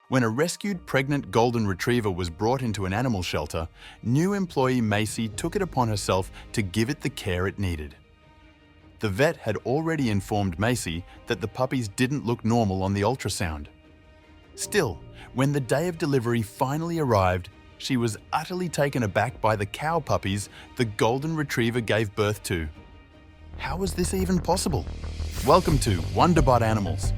When a rescued pregnant golden retriever was brought into an animal shelter, new employee Macy took it upon herself to give it the care it needed. The vet had already informed Macy that the puppies didn't look normal on the ultrasound. Still, when the day of delivery finally arrived, she was utterly taken aback by the cow puppies the golden retriever gave birth to. How was this even possible? Welcome to Wonderbot Animals.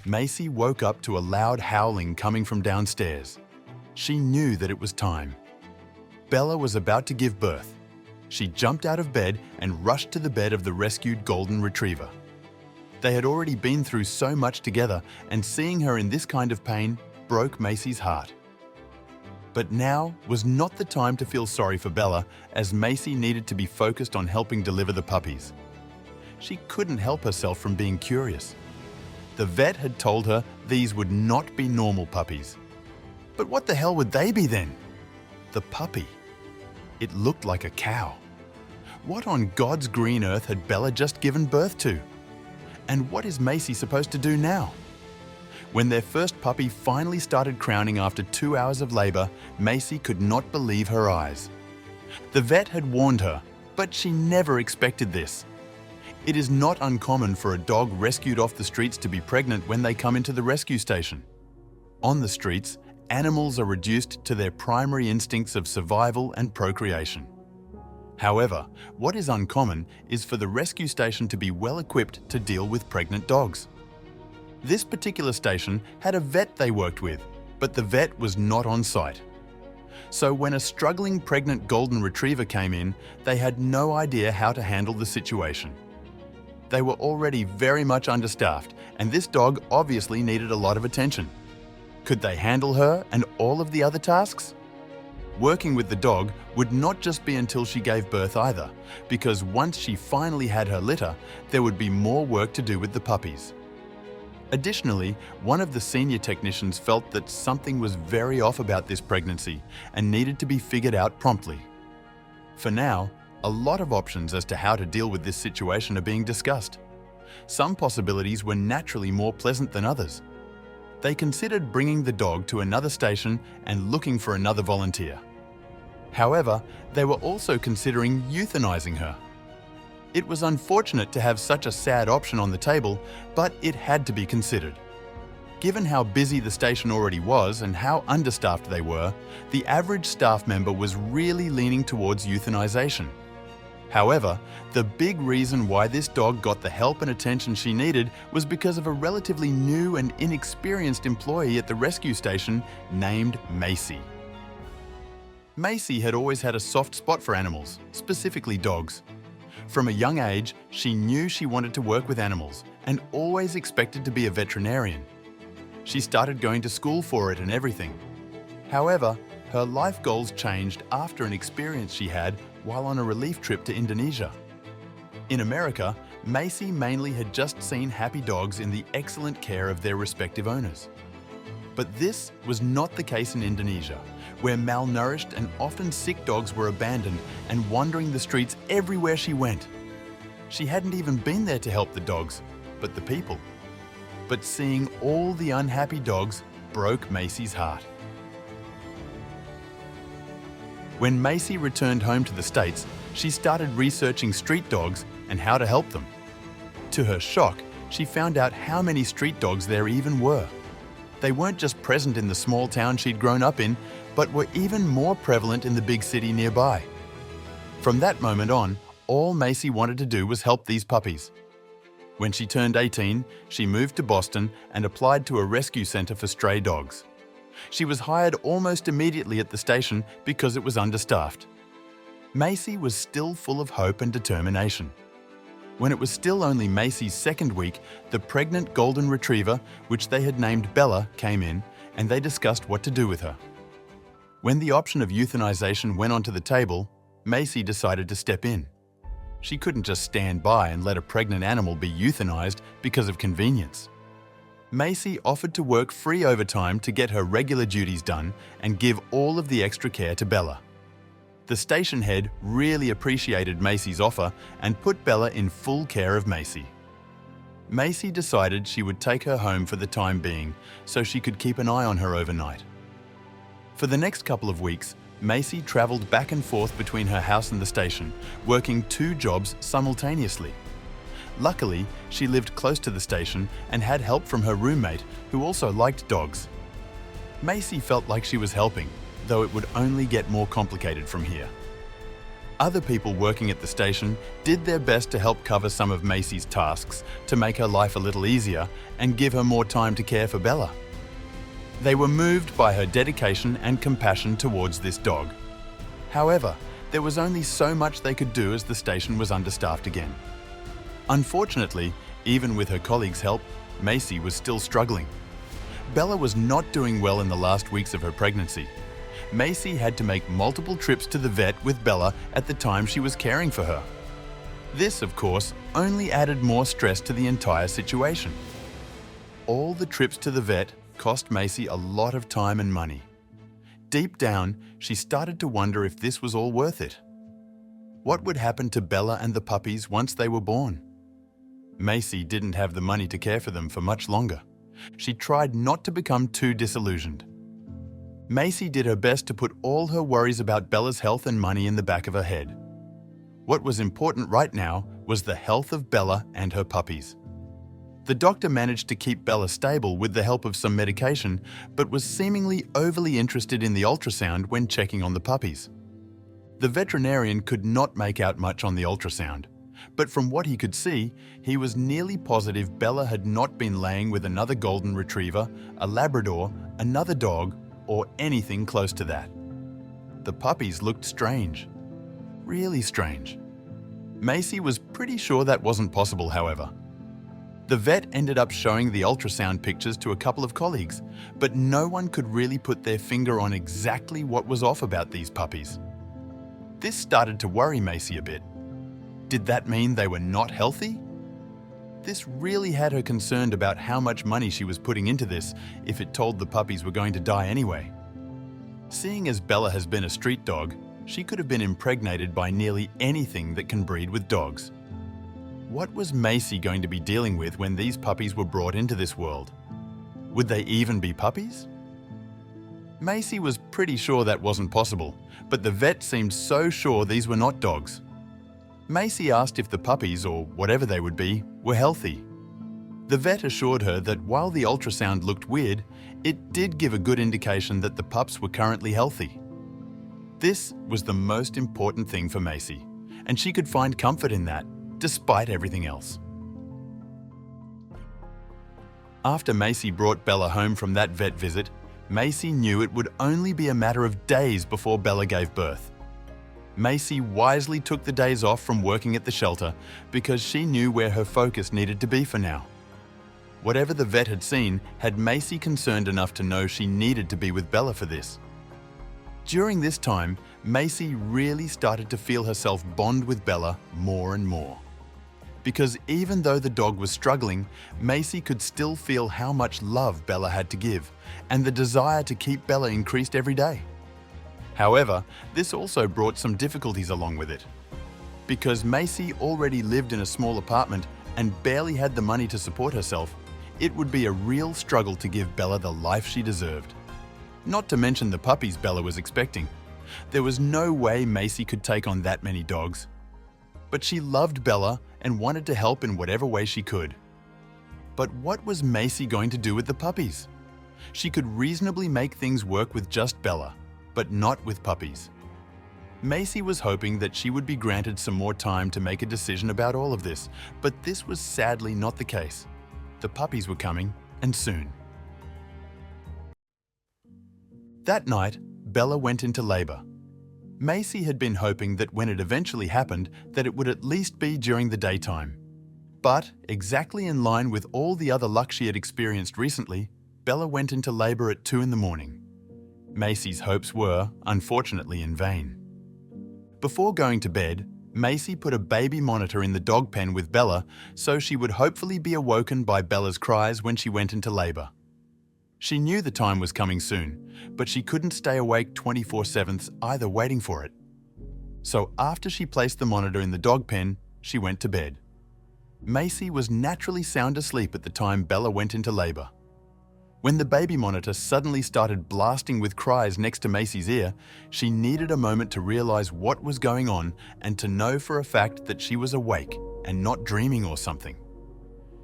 Macy woke up to a loud howling coming from downstairs. She knew that it was time. Bella was about to give birth. She jumped out of bed and rushed to the bed of the rescued golden retriever. They had already been through so much together, and seeing her in this kind of pain broke Macy's heart. But now was not the time to feel sorry for Bella, as Macy needed to be focused on helping deliver the puppies. She couldn't help herself from being curious. The vet had told her these would not be normal puppies. But what the hell would they be then? The puppy. It looked like a cow. What on God's green earth had Bella just given birth to? And what is Macy supposed to do now? When their first puppy finally started crowning after 2 hours of labor, Macy could not believe her eyes. The vet had warned her, but she never expected this. It is not uncommon for a dog rescued off the streets to be pregnant when they come into the rescue station. On the streets, animals are reduced to their primary instincts of survival and procreation. However, what is uncommon is for the rescue station to be well equipped to deal with pregnant dogs. This particular station had a vet they worked with, but the vet was not on site. So when a struggling pregnant golden retriever came in, they had no idea how to handle the situation. They were already very much understaffed, and this dog obviously needed a lot of attention. Could they handle her and all of the other tasks? Working with the dog would not just be until she gave birth either, because once she finally had her litter, there would be more work to do with the puppies. Additionally, one of the senior technicians felt that something was very off about this pregnancy and needed to be figured out promptly. For now, a lot of options as to how to deal with this situation are being discussed. Some possibilities were naturally more pleasant than others. They considered bringing the dog to another station and looking for another volunteer. However, they were also considering euthanizing her. It was unfortunate to have such a sad option on the table, but it had to be considered. Given how busy the station already was and how understaffed they were, the average staff member was really leaning towards euthanization. However, the big reason why this dog got the help and attention she needed was because of a relatively new and inexperienced employee at the rescue station named Macy. Macy had always had a soft spot for animals, specifically dogs. From a young age, she knew she wanted to work with animals and always expected to be a veterinarian. She started going to school for it and everything. However, her life goals changed after an experience she had while on a relief trip to Indonesia. In America, Macy mainly had just seen happy dogs in the excellent care of their respective owners. But this was not the case in Indonesia, where malnourished and often sick dogs were abandoned and wandering the streets everywhere she went. She hadn't even been there to help the dogs, but the people. But seeing all the unhappy dogs broke Macy's heart. When Macy returned home to the States, she started researching street dogs and how to help them. To her shock, she found out how many street dogs there even were. They weren't just present in the small town she'd grown up in, but were even more prevalent in the big city nearby. From that moment on, all Macy wanted to do was help these puppies. When she turned 18, she moved to Boston and applied to a rescue center for stray dogs. She was hired almost immediately at the station because it was understaffed. Macy was still full of hope and determination. When it was still only Macy's second week, the pregnant golden retriever, which they had named Bella, came in, and they discussed what to do with her. When the option of euthanization went onto the table, Macy decided to step in. She couldn't just stand by and let a pregnant animal be euthanized because of convenience. Macy offered to work free overtime to get her regular duties done and give all of the extra care to Bella. The station head really appreciated Macy's offer and put Bella in full care of Macy. Macy decided she would take her home for the time being so she could keep an eye on her overnight. For the next couple of weeks, Macy traveled back and forth between her house and the station, working 2 jobs simultaneously. Luckily, she lived close to the station and had help from her roommate, who also liked dogs. Macy felt like she was helping, though it would only get more complicated from here. Other people working at the station did their best to help cover some of Macy's tasks to make her life a little easier and give her more time to care for Bella. They were moved by her dedication and compassion towards this dog. However, there was only so much they could do as the station was understaffed again. Unfortunately, even with her colleagues' help, Macy was still struggling. Bella was not doing well in the last weeks of her pregnancy. Macy had to make multiple trips to the vet with Bella at the time she was caring for her. This, of course, only added more stress to the entire situation. All the trips to the vet cost Macy a lot of time and money. Deep down, she started to wonder if this was all worth it. What would happen to Bella and the puppies once they were born? Macy didn't have the money to care for them for much longer. She tried not to become too disillusioned. Macy did her best to put all her worries about Bella's health and money in the back of her head. What was important right now was the health of Bella and her puppies. The doctor managed to keep Bella stable with the help of some medication, but was seemingly overly interested in the ultrasound when checking on the puppies. The veterinarian could not make out much on the ultrasound, but from what he could see, he was nearly positive Bella had not been laying with another golden retriever, a Labrador, another dog, or anything close to that. The puppies looked strange. Really strange. Macy was pretty sure that wasn't possible, however. The vet ended up showing the ultrasound pictures to a couple of colleagues, but no one could really put their finger on exactly what was off about these puppies. This started to worry Macy a bit. Did that mean they were not healthy? This really had her concerned about how much money she was putting into this if it told the puppies were going to die anyway. Seeing as Bella has been a street dog, she could have been impregnated by nearly anything that can breed with dogs. What was Macy going to be dealing with when these puppies were brought into this world? Would they even be puppies? Macy was pretty sure that wasn't possible, but the vet seemed so sure these were not dogs. Macy asked if the puppies, or whatever they would be, were healthy. The vet assured her that while the ultrasound looked weird, it did give a good indication that the pups were currently healthy. This was the most important thing for Macy, and she could find comfort in that, despite everything else. After Macy brought Bella home from that vet visit, Macy knew it would only be a matter of days before Bella gave birth. Macy wisely took the days off from working at the shelter because she knew where her focus needed to be for now. Whatever the vet had seen had Macy concerned enough to know she needed to be with Bella for this. During this time, Macy really started to feel herself bond with Bella more and more. Because even though the dog was struggling, Macy could still feel how much love Bella had to give, and the desire to keep Bella increased every day. However, this also brought some difficulties along with it. Because Macy already lived in a small apartment and barely had the money to support herself, it would be a real struggle to give Bella the life she deserved. Not to mention the puppies Bella was expecting. There was no way Macy could take on that many dogs. But she loved Bella and wanted to help in whatever way she could. But what was Macy going to do with the puppies? She could reasonably make things work with just Bella, but not with puppies. Macy was hoping that she would be granted some more time to make a decision about all of this, but this was sadly not the case. The puppies were coming, and soon. That night, Bella went into labor. Macy had been hoping that when it eventually happened, that it would at least be during the daytime. But, exactly in line with all the other luck she had experienced recently, Bella went into labor at 2 in the morning. Macy's hopes were, unfortunately, in vain. Before going to bed, Macy put a baby monitor in the dog pen with Bella so she would hopefully be awoken by Bella's cries when she went into labor. She knew the time was coming soon, but she couldn't stay awake 24/7 either waiting for it. So after she placed the monitor in the dog pen, she went to bed. Macy was naturally sound asleep at the time Bella went into labor. When the baby monitor suddenly started blasting with cries next to Macy's ear, she needed a moment to realize what was going on and to know for a fact that she was awake and not dreaming or something.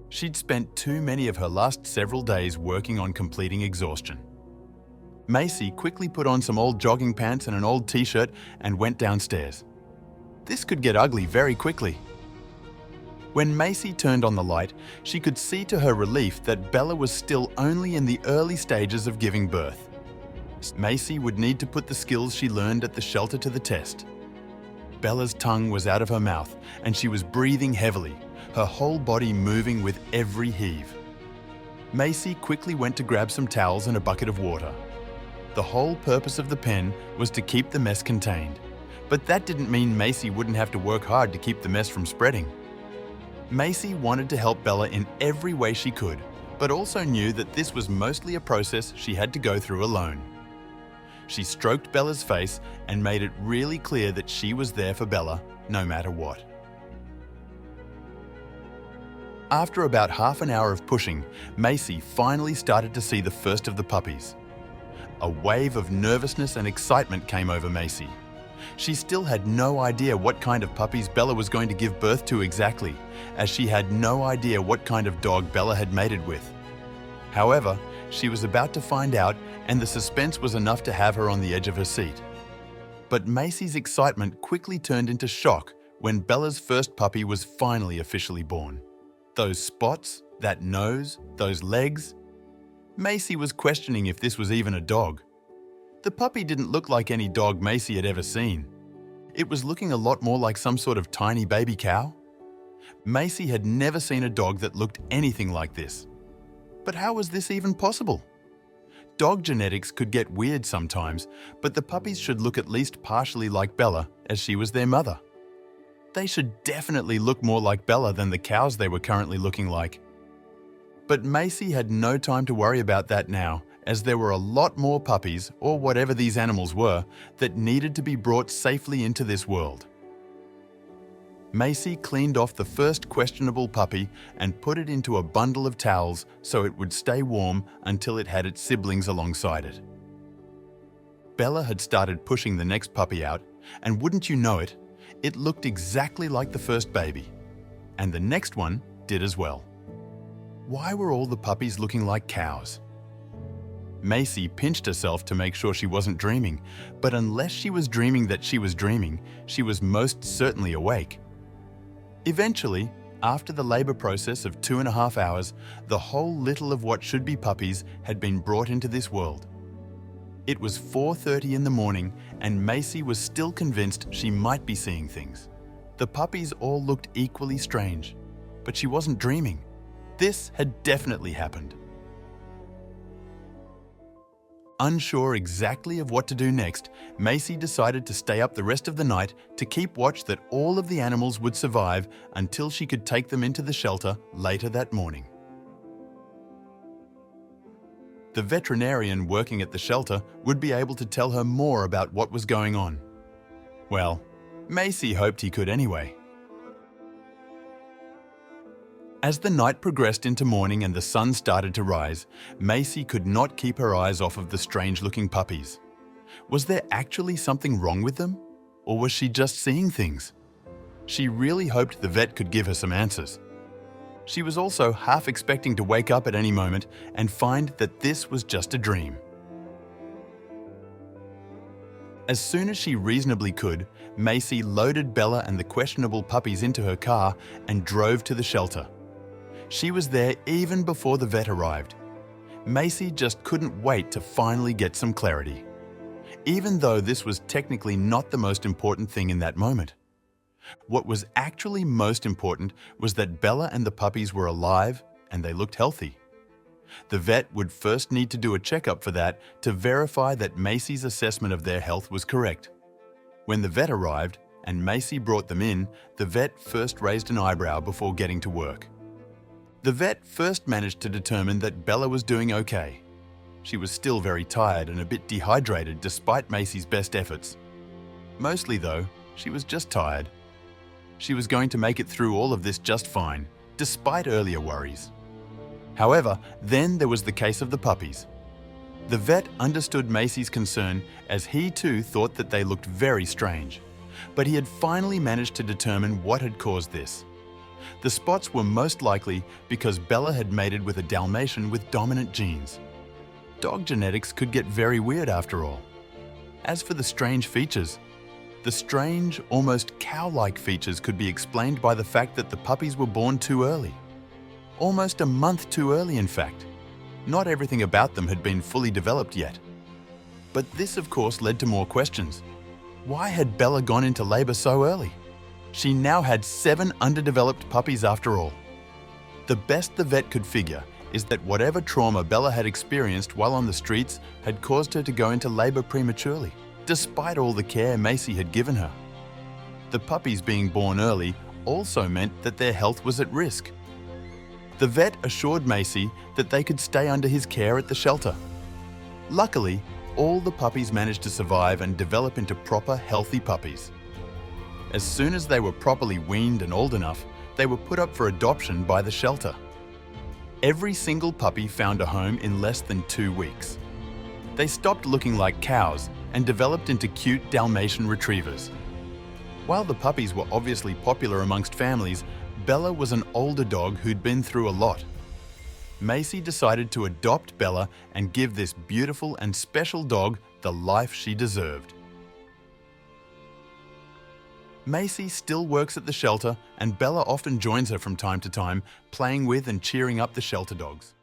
She'd spent too many of her last several days working on completing exhaustion. Macy quickly put on some old jogging pants and an old t-shirt and went downstairs. This could get ugly very quickly. When Macy turned on the light, she could see to her relief that Bella was still only in the early stages of giving birth. Macy would need to put the skills she learned at the shelter to the test. Bella's tongue was out of her mouth and she was breathing heavily, her whole body moving with every heave. Macy quickly went to grab some towels and a bucket of water. The whole purpose of the pen was to keep the mess contained, but that didn't mean Macy wouldn't have to work hard to keep the mess from spreading. Macy wanted to help Bella in every way she could, but also knew that this was mostly a process she had to go through alone. She stroked Bella's face and made it really clear that she was there for Bella, no matter what. After about half an hour of pushing, Macy finally started to see the first of the puppies. A wave of nervousness and excitement came over Macy. She still had no idea what kind of puppies Bella was going to give birth to exactly, as she had no idea what kind of dog Bella had mated with. However, she was about to find out, and the suspense was enough to have her on the edge of her seat. But Macy's excitement quickly turned into shock when Bella's first puppy was finally officially born. Those spots, that nose, those legs. Macy was questioning if this was even a dog. The puppy didn't look like any dog Macy had ever seen. It was looking a lot more like some sort of tiny baby cow. Macy had never seen a dog that looked anything like this. But how was this even possible? Dog genetics could get weird sometimes, but the puppies should look at least partially like Bella, as she was their mother. They should definitely look more like Bella than the cows they were currently looking like. But Macy had no time to worry about that now, as there were a lot more puppies, or whatever these animals were, that needed to be brought safely into this world. Macy cleaned off the first questionable puppy and put it into a bundle of towels so it would stay warm until it had its siblings alongside it. Bella had started pushing the next puppy out, and wouldn't you know it, it looked exactly like the first baby. And the next one did as well. Why were all the puppies looking like cows? Macy pinched herself to make sure she wasn't dreaming, but unless she was dreaming that she was dreaming, she was most certainly awake. Eventually, after the labor process of 2.5 hours, the whole little of what should be puppies had been brought into this world. It was 4:30 in the morning, and Macy was still convinced she might be seeing things. The puppies all looked equally strange, but she wasn't dreaming. This had definitely happened. Unsure exactly of what to do next, Macy decided to stay up the rest of the night to keep watch that all of the animals would survive until she could take them into the shelter later that morning. The veterinarian working at the shelter would be able to tell her more about what was going on. Well, Macy hoped he could anyway. As the night progressed into morning and the sun started to rise, Macy could not keep her eyes off of the strange-looking puppies. Was there actually something wrong with them? Or was she just seeing things? She really hoped the vet could give her some answers. She was also half expecting to wake up at any moment and find that this was just a dream. As soon as she reasonably could, Macy loaded Bella and the questionable puppies into her car and drove to the shelter. She was there even before the vet arrived. Macy just couldn't wait to finally get some clarity, even though this was technically not the most important thing in that moment. What was actually most important was that Bella and the puppies were alive and they looked healthy. The vet would first need to do a checkup for that to verify that Macy's assessment of their health was correct. When the vet arrived and Macy brought them in, the vet first raised an eyebrow before getting to work. The vet first managed to determine that Bella was doing okay. She was still very tired and a bit dehydrated despite Macy's best efforts. Mostly though, she was just tired. She was going to make it through all of this just fine, despite earlier worries. However, then there was the case of the puppies. The vet understood Macy's concern as he too thought that they looked very strange, but he had finally managed to determine what had caused this. The spots were most likely because Bella had mated with a Dalmatian with dominant genes. Dog genetics could get very weird after all. As for the strange features, the strange, almost cow-like features could be explained by the fact that the puppies were born too early. Almost a month too early, in fact. Not everything about them had been fully developed yet. But this, of course, led to more questions. Why had Bella gone into labor so early? She now had 7 underdeveloped puppies after all. The best the vet could figure is that whatever trauma Bella had experienced while on the streets had caused her to go into labor prematurely, despite all the care Macy had given her. The puppies being born early also meant that their health was at risk. The vet assured Macy that they could stay under his care at the shelter. Luckily, all the puppies managed to survive and develop into proper, healthy puppies. As soon as they were properly weaned and old enough, they were put up for adoption by the shelter. Every single puppy found a home in less than 2 weeks. They stopped looking like cows and developed into cute Dalmatian retrievers. While the puppies were obviously popular amongst families, Bella was an older dog who'd been through a lot. Macy decided to adopt Bella and give this beautiful and special dog the life she deserved. Macy still works at the shelter, and Bella often joins her from time to time, playing with and cheering up the shelter dogs.